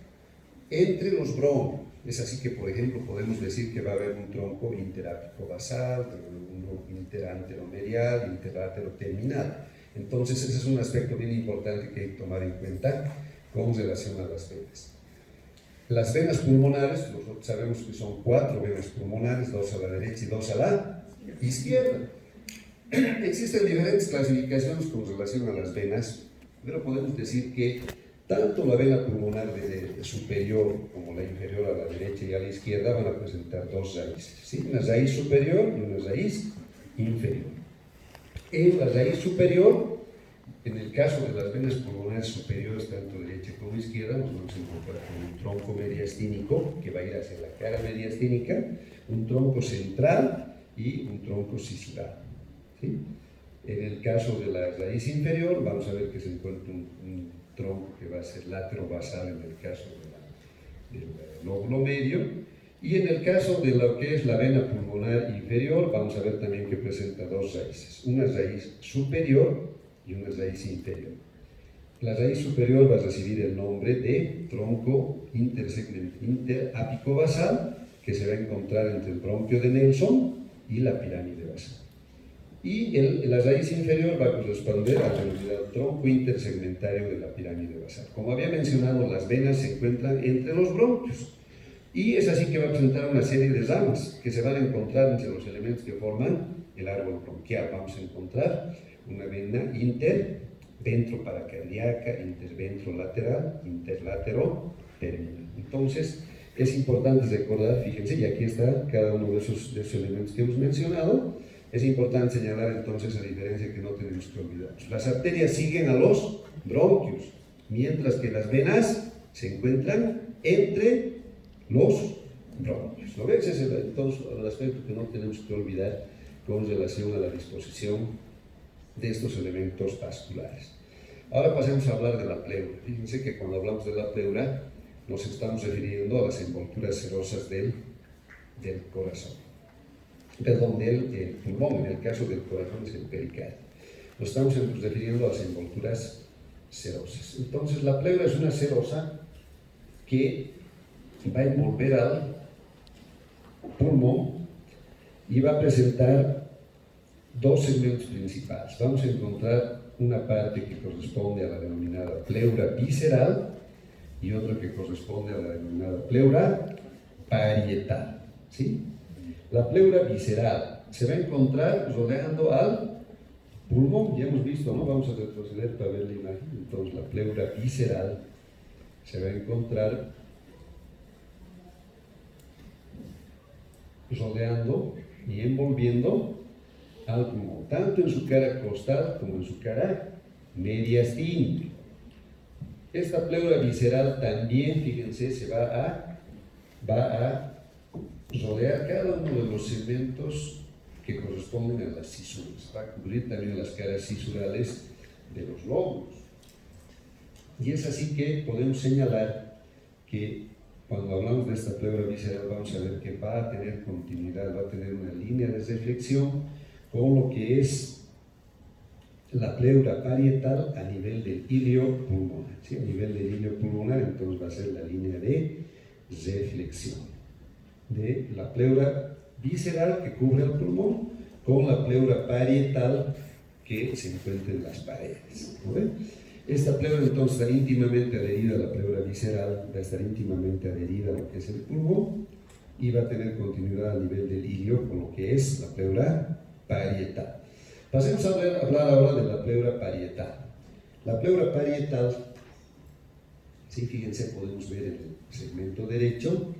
entre los bronquios. Es así que, por ejemplo, podemos decir que va a haber un tronco interápico basal, uno interanteromedial, interlátero terminal. Entonces, ese es un aspecto bien importante que hay que tomar en cuenta con relación a las venas. Las venas pulmonares, nosotros sabemos que son 4 venas pulmonares, 2 a la derecha y 2 a la izquierda. Existen diferentes clasificaciones con relación a las venas, pero podemos decir que tanto la vena pulmonar superior como la inferior a la derecha y a la izquierda van a presentar 2 raíces, ¿sí? Una raíz superior y una raíz inferior. En la raíz superior, en el caso de las venas pulmonares superiores, tanto derecha como izquierda, nos vamos a encontrar con un tronco mediastínico que va a ir hacia la cara mediastínica, un tronco central y un tronco cisural, ¿sí? En el caso de la raíz inferior, vamos a ver que se encuentra un tronco que va a ser látero basal en el caso del lóbulo medio, y en el caso de lo que es la vena pulmonar inferior, vamos a ver también que presenta 2 raíces, una raíz superior y una raíz inferior. La raíz superior va a recibir el nombre de tronco interápico basal, que se va a encontrar entre el bronquio de Nelson y la pirámide basal. Y la raíz inferior va a corresponder al denominado tronco intersegmentario de la pirámide basal. Como había mencionado, las venas se encuentran entre los bronquios, y es así que va a presentar una serie de ramas que se van a encontrar entre los elementos que forman el árbol bronquial. Vamos a encontrar una vena interventroparacardíaca, interventrolateral, interlátero terminal. Entonces, es importante recordar, fíjense, y aquí está cada uno de esos elementos que hemos mencionado. Es importante señalar entonces la diferencia que no tenemos que olvidar. Las arterias siguen a los bronquios, mientras que las venas se encuentran entre los bronquios. ¿Lo ves? Ese es entonces el aspecto que no tenemos que olvidar con relación a la disposición de estos elementos vasculares. Ahora pasemos a hablar de la pleura. Fíjense que cuando hablamos de la pleura nos estamos refiriendo a las envolturas serosas del corazón. Perdón, del pulmón. En el caso del corazón es el pericardio. Nos estamos refiriendo a las envolturas serosas. Entonces, la pleura es una serosa que va a envolver al pulmón y va a presentar 2 segmentos principales. Vamos a encontrar una parte que corresponde a la denominada pleura visceral y otra que corresponde a la denominada pleura parietal, ¿sí? La pleura visceral se va a encontrar rodeando al pulmón, ya hemos visto, ¿no? Vamos a retroceder para ver la imagen. Entonces la pleura visceral se va a encontrar rodeando y envolviendo al pulmón, tanto en su cara costal como en su cara mediastínica. Esta pleura visceral también, fíjense, se va a rodear cada uno de los segmentos que corresponden a las cisuras, va a cubrir también las caras cisurales de los lóbulos. Y es así que podemos señalar que cuando hablamos de esta pleura visceral vamos a ver que va a tener continuidad, va a tener una línea de reflexión con lo que es la pleura parietal a nivel del ilio pulmonar, ¿sí? A nivel del ilio pulmonar, entonces va a ser la línea de reflexión de la pleura visceral que cubre el pulmón con la pleura parietal que se encuentra en las paredes, ¿no ven? Esta pleura entonces está íntimamente adherida a la pleura visceral, va a estar íntimamente adherida a lo que es el pulmón y va a tener continuidad a nivel del ilio con lo que es la pleura parietal. Pasemos a hablar ahora de la pleura parietal. La pleura parietal, sí, fíjense, podemos ver en el segmento derecho,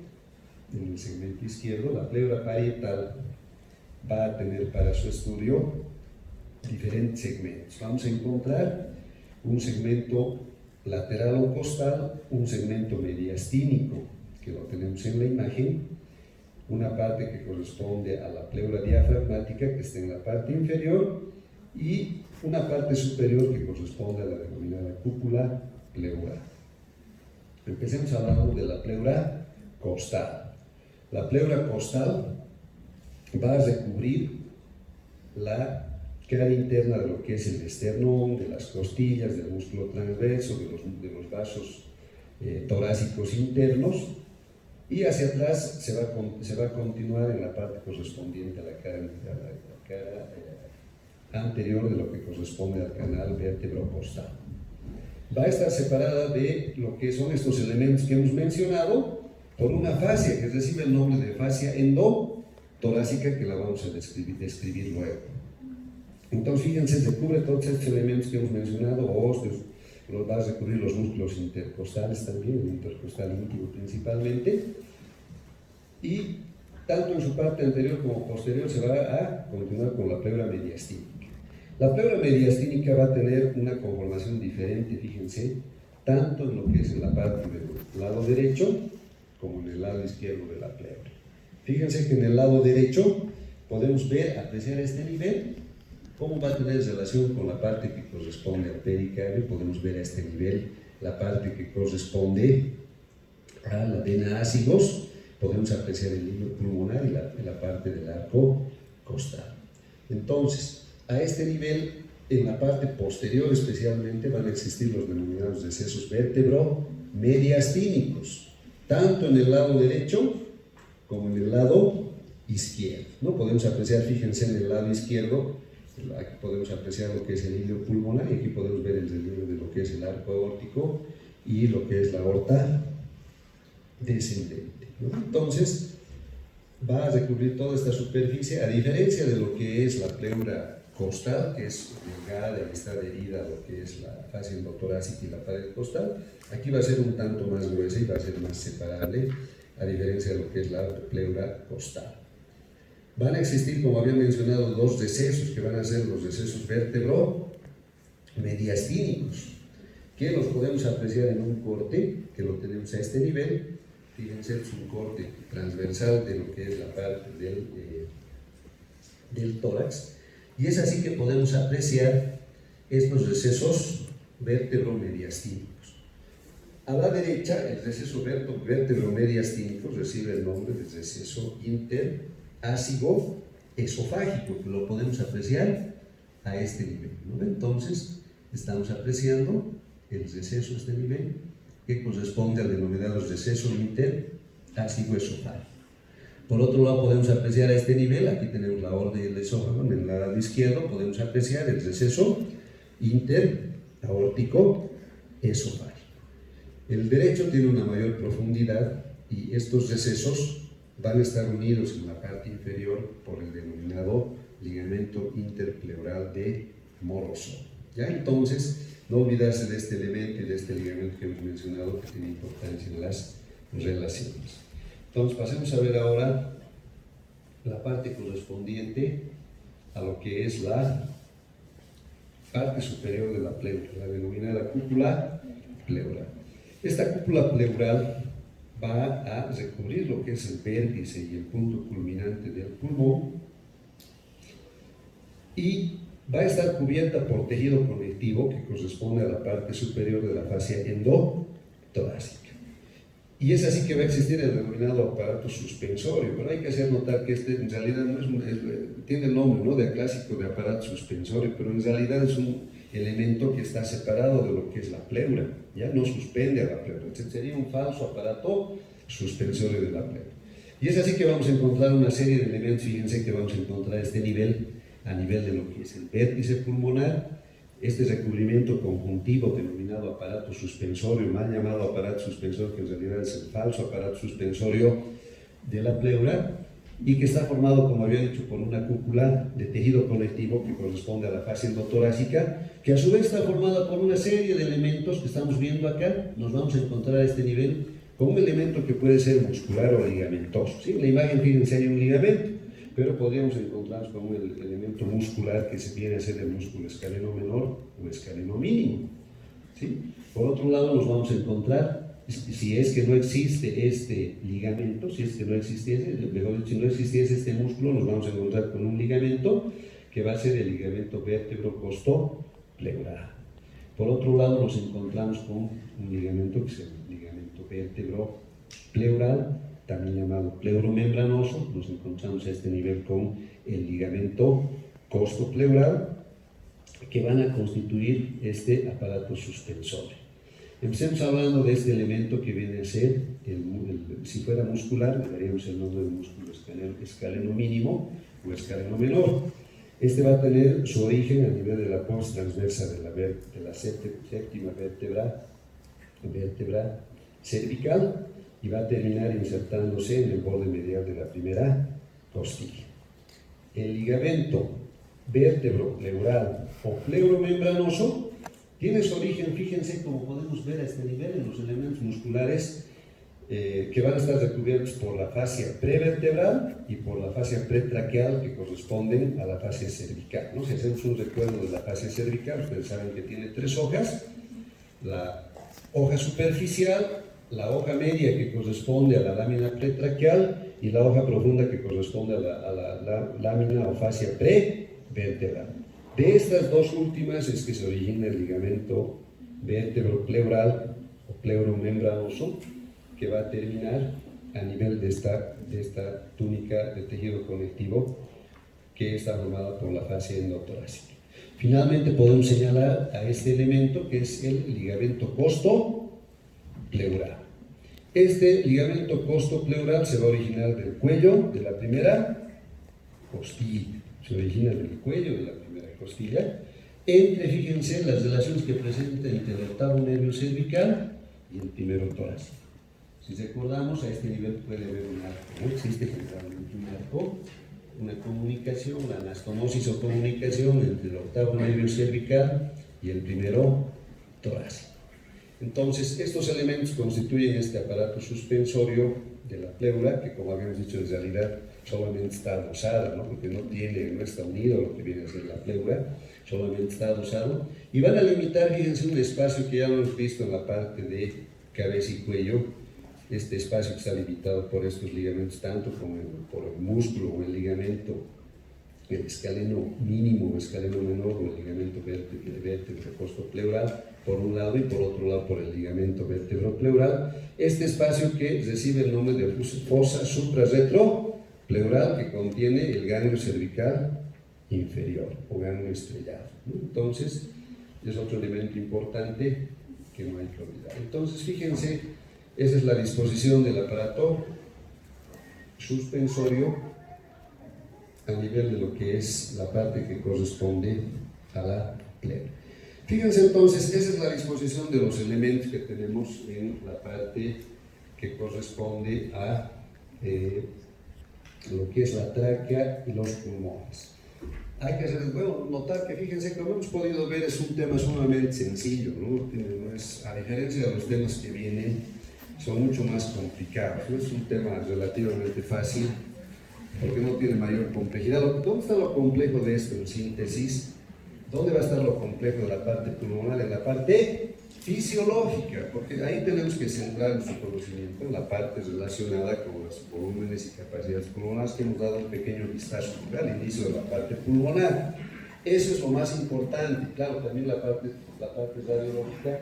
en el segmento izquierdo, la pleura parietal va a tener para su estudio diferentes segmentos. Vamos a encontrar un segmento lateral o costal, un segmento mediastínico, que lo tenemos en la imagen, una parte que corresponde a la pleura diafragmática, que está en la parte inferior, y una parte superior que corresponde a la denominada cúpula pleural. Empecemos hablando de la pleura costal. La pleura costal va a recubrir la cara interna de lo que es el esternón, de las costillas, del músculo transverso, de los vasos torácicos internos, y hacia atrás se va a continuar en la parte correspondiente a la cara anterior de lo que corresponde al canal vértebro-costal. Va a estar separada de lo que son estos elementos que hemos mencionado por una fascia que recibe el nombre de fascia endotorácica, que la vamos a describir luego. Entonces, fíjense, se cubre todos estos elementos que hemos mencionado, óseos, va a recubrir los músculos intercostales también, el intercostal íntimo principalmente, y tanto en su parte anterior como posterior se va a continuar con la pleura mediastínica. La pleura mediastínica va a tener una conformación diferente, fíjense, tanto en lo que es en la parte del lado derecho como en el lado izquierdo de la pleura. Fíjense que en el lado derecho podemos ver, apreciar este nivel, cómo va a tener relación con la parte que corresponde al pericardio. Podemos ver a este nivel la parte que corresponde a la vena ácidos, podemos apreciar el hilo pulmonar y la parte del arco costal. Entonces, a este nivel, en la parte posterior especialmente, van a existir los denominados decesos vértebro-mediastínicos, tanto en el lado derecho como en el lado izquierdo, ¿no? Podemos apreciar, fíjense, en el lado izquierdo, aquí podemos apreciar lo que es el hilo pulmonar, y aquí podemos ver el relieve de lo que es el arco aórtico y lo que es la aorta descendente, ¿no? Entonces, va a recubrir toda esta superficie, a diferencia de lo que es la pleura costal, que es delgada y está adherida a lo que es la fascia endotorácica y la pared costal. Aquí va a ser un tanto más gruesa y va a ser más separable, a diferencia de lo que es la pleura costal. Van a existir, como había mencionado, dos decesos, que van a ser los decesos vértebro-mediastínicos, que los podemos apreciar en un corte, que lo tenemos a este nivel. Fíjense, es un corte transversal de lo que es la parte del tórax, y es así que podemos apreciar estos recesos vértebro-mediastínicos. A la derecha, el receso vértebro-mediastínico recibe el nombre de receso interácido esofágico, que lo podemos apreciar a este nivel, ¿no? Entonces, estamos apreciando el receso a este nivel, que corresponde al denominado receso interácido esofágico. Por otro lado, podemos apreciar a este nivel, aquí tenemos la aorta y el esófago, en el lado izquierdo podemos apreciar el receso interaórtico esofágico. El derecho tiene una mayor profundidad y estos recesos van a estar unidos en la parte inferior por el denominado ligamento interpleural de Morozov. ¿Ya? Entonces, no olvidarse de este elemento y de este ligamento que hemos mencionado que tiene importancia en las relaciones. Entonces, pasemos a ver ahora la parte correspondiente a lo que es la parte superior de la pleura, la denominada cúpula pleural. Esta cúpula pleural va a recubrir lo que es el vértice y el punto culminante del pulmón y va a estar cubierta por tejido conectivo que corresponde a la parte superior de la fascia endotorácica. Y es así que va a existir el denominado aparato suspensorio, pero hay que hacer notar que este en realidad no tiene el nombre, ¿no?, de clásico de aparato suspensorio, pero en realidad es un elemento que está separado de lo que es la pleura, ya no suspende a la pleura, sería un falso aparato suspensorio de la pleura. Y es así que vamos a encontrar una serie de elementos, fíjense que vamos a encontrar este nivel a nivel de lo que es el vértice pulmonar, este recubrimiento conjuntivo denominado aparato suspensorio, mal llamado aparato suspensorio, que en realidad es el falso aparato suspensorio de la pleura, y que está formado, como había dicho, por una cúpula de tejido conectivo que corresponde a la fascia endotorácica, que a su vez está formada por una serie de elementos que estamos viendo acá. Nos vamos a encontrar a este nivel con un elemento que puede ser muscular o ligamentoso. ¿Sí? En la imagen, fíjense, hay un ligamento, pero podríamos encontrarnos con un elemento muscular que se viene a ser el músculo escaleno menor o escaleno mínimo. ¿Sí? Por otro lado, nos vamos a encontrar, si es que no existe este ligamento, si no existiese este músculo, nos vamos a encontrar con un ligamento que va a ser el ligamento vértebro-costo-pleural. Por otro lado, nos encontramos con un ligamento que es el ligamento vértebro-pleural, también llamado pleuromembranoso. Nos encontramos a este nivel con el ligamento costo-pleural, que van a constituir este aparato suspensorio. Empecemos hablando de este elemento que viene a ser, si fuera muscular, le daríamos el nombre de músculo escaleno mínimo o escaleno menor. Este va a tener su origen a nivel de la pons transversa de la séptima vértebra cervical, y va a terminar insertándose en el borde medial de la primera costilla. El ligamento vértebro-pleural o pleuromembranoso tiene su origen, fíjense, como podemos ver a este nivel, en los elementos musculares que van a estar recubiertos por la fascia prevertebral y por la fascia pretraqueal, que corresponden a la fascia cervical, ¿no? Si hacemos un recuerdo de la fascia cervical, ustedes saben que tiene 3 hojas: la hoja superficial, la hoja media, que corresponde a la lámina pretraqueal, y la hoja profunda, que corresponde a la lámina o fascia prevertebral. De estas dos últimas es que se origina el ligamento vértebro-pleural o pleuromembranoso, que va a terminar a nivel de esta túnica de tejido conectivo que está formada por la fascia endotorácica. Finalmente podemos señalar a este elemento que es el ligamento costo-pleural. Este ligamento costo-pleural se va a originar del cuello de la primera costilla. Se origina del cuello de la primera costilla, fíjense, las relaciones que presenta entre el octavo nervio cervical y el primero torácico. Si recordamos, a este nivel puede haber un arco, ¿no? Existe generalmente un arco, una comunicación, la anastomosis o comunicación entre el octavo nervio cervical y el primero torácico. Entonces, estos elementos constituyen este aparato suspensorio de la pleura, que, como habíamos dicho, en realidad solamente está adosada, ¿no? Porque no está unido a lo que viene a ser la pleura, solamente está adosado, y van a limitar, fíjense, un espacio que ya lo hemos visto en la parte de cabeza y cuello. Este espacio que está limitado por estos ligamentos, tanto como por el músculo o el ligamento, el escaleno mínimo o escaleno menor, o el ligamento vértebro-costo-pleural, por un lado, y por otro lado por el ligamento vértebro-pleural. Este espacio que recibe el nombre de fosa suprarretropleural, que contiene el ganglio cervical inferior o ganglio estrellado, ¿no? Entonces, es otro elemento importante que no hay que olvidar. Entonces, fíjense, esa es la disposición del aparato suspensorio a nivel de lo que es la parte que corresponde a la pleura. Fíjense entonces, esa es la disposición de los elementos que tenemos en la parte que corresponde a lo que es la tráquea y los pulmones. Hay que hacer, bueno, notar que fíjense que como hemos podido ver es un tema sumamente sencillo, ¿no? A diferencia de los temas que vienen, son mucho más complicados, ¿no? Es un tema relativamente fácil porque no tiene mayor complejidad. ¿Dónde está lo complejo de esto en síntesis? ¿Dónde va a estar lo complejo de la parte pulmonar? En la parte fisiológica, porque ahí tenemos que centrar nuestro conocimiento en la parte relacionada con los volúmenes y capacidades pulmonares, que hemos dado un pequeño vistazo al inicio de la parte pulmonar. Eso es lo más importante. Claro, también la parte radiológica.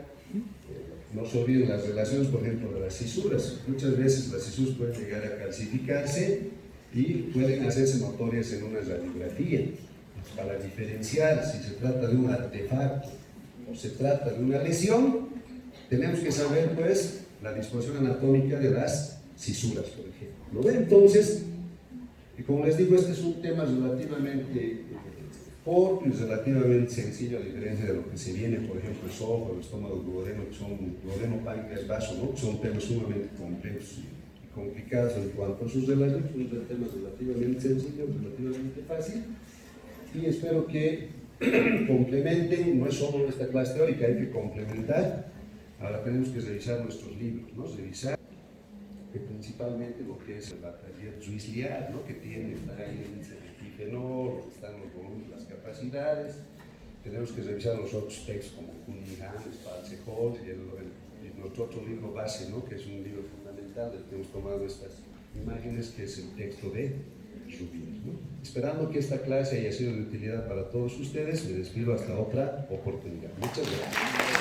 No se olviden las relaciones, por ejemplo, de las cisuras. Muchas veces las cisuras pueden llegar a calcificarse y pueden hacerse notorias en una radiografía. Para diferenciar si se trata de un artefacto o se trata de una lesión, tenemos que saber, pues, la disposición anatómica de las cisuras, por ejemplo. ¿Lo ven? Entonces, y como les digo, este es un tema relativamente corto y relativamente sencillo, a diferencia de lo que se viene, por ejemplo, el esófago, el estómago, el duodeno, que son duodeno, páncreas, vaso, ¿no? Que son temas sumamente complejos y complicados en cuanto a sus relaciones. Es un tema relativamente sencillo, relativamente fácil, y espero que complementen. No es solo esta clase teórica, hay que complementar. Ahora tenemos que revisar nuestros libros, ¿no? Revisar que principalmente lo que es el Batalleur Juizliard, ¿no? Que tiene ahí el índice de difenol, donde están los volúmenes, las capacidades. Tenemos que revisar los otros textos como Cunningham, Spalze-Hall y nuestro otro libro base, ¿no? Que es un libro fundamental del que hemos tomado estas imágenes, que es el texto de Rubin, ¿no? Esperando que esta clase haya sido de utilidad para todos ustedes, me despido hasta otra oportunidad. Muchas gracias.